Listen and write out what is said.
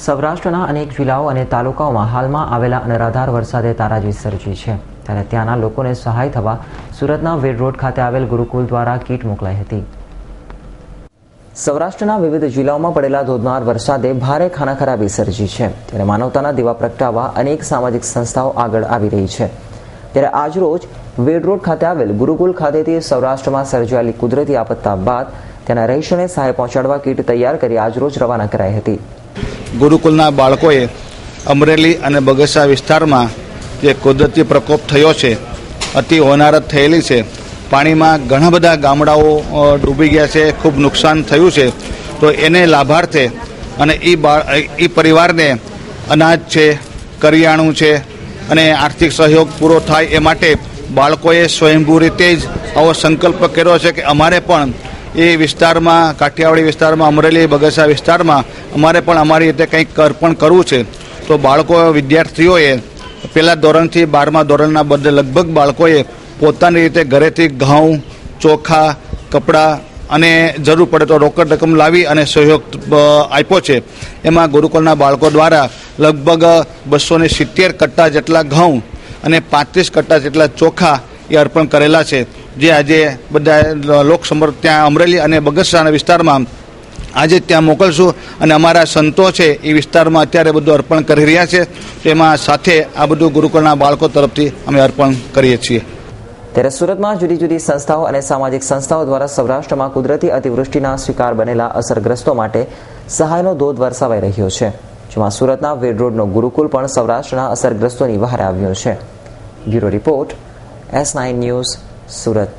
સૌરાષ્ટ્રના અનેક જિલ્લાઓ અને તાલુકાઓમાં હાલમાં આવેલા અનરાધાર વરસાદે તારાજી સર્જી છે, ત્યારે ત્યાંના લોકોને સહાય થવા સુરતના વેડ રોડ ખાતે આવેલ ગુરુકુલ દ્વારા કીટ મોકલાઈ હતી. સૌરાષ્ટ્રના વિવિધ જિલ્લાઓમાં પડેલા ધોધમાર વરસાદે ભારે ખાનાખરાબી સર્જી છે, ત્યારે માનવતાના દીવા પ્રગટાવવા અનેક સામાજિક સંસ્થાઓ આગળ આવી રહી છે. ત્યારે આજરોજ વેડ રોડ ખાતે આવેલ ગુરુકુલ ખાતેથી સૌરાષ્ટ્રમાં સર્જાયેલી કુદરતી આપત્તા બાદ તેના રહીશોને સહાય પહોંચાડવા કીટ તૈયાર કરી આજરોજ રવાના કરાઈ હતી. ગુરુકુલના બાળકોએ અમરેલી અને બગસરા વિસ્તારમાં જે કુદરતી પ્રકોપ થયો છે, અતિ હોનારત થયેલી છે, પાણીમાં ઘણા બધા ગામડાઓ ડૂબી ગયા છે, ખૂબ નુકસાન થયું છે, તો એને લાભાર્થે અને એ પરિવારને અનાજ છે, કરિયાણું છે અને આર્થિક સહયોગ પૂરો થાય એ માટે બાળકોએ સ્વયંભૂ રીતે જ આવો સંકલ્પ કર્યો છે કે અમારે પણ એ વિસ્તારમાં, કાઠિયાવાડી વિસ્તારમાં, અમરેલી બગસરા વિસ્તારમાં અમારે પણ અમારી રીતે કંઈક અર્પણ કરવું છે. તો બાળકો, વિદ્યાર્થીઓએ પહેલા ધોરણથી 12મા ધોરણના બધે લગભગ બાળકોએ પોતાની રીતે ઘરેથી ઘઉં, ચોખા, કપડાં અને જરૂર પડે તો રોકડ રકમ લાવી અને સહયોગ આપ્યો છે. એમાં ગુરુકુલના બાળકો દ્વારા લગભગ 270 કટ્ટા જેટલા ઘઉં અને 35 કટ્ટા જેટલા ચોખા એ અર્પણ કરેલા છે, જે આજે બધા લોકસમર ત્યાં અમરેલી અને બગસરાના વિસ્તારમાં આજે ત્યાં મોકલશું અને અમારા સંતો છે એ વિસ્તારમાં અત્યારે બધું અર્પણ કરી રહ્યા છે. તેમાં સાથે આ બધું ગુરુકુળના બાળકો તરફથી અમે અર્પણ કરીએ છીએ. ત્યારે સુરતમાં જુદી જુદી સંસ્થાઓ અને સામાજિક સંસ્થાઓ દ્વારા સૌરાષ્ટ્રમાં કુદરતી અતિવૃષ્ટિના શિકાર બનેલા અસરગ્રસ્તો માટે સહાયનો ધોધ વરસાવાઈ રહ્યો છે, જેમાં સુરતના વેડ રોડનો ગુરુકુલ પણ સૌરાષ્ટ્રના અસરગ્રસ્તોની વહારે આવ્યો છે. Bureau report S9 news, Surat.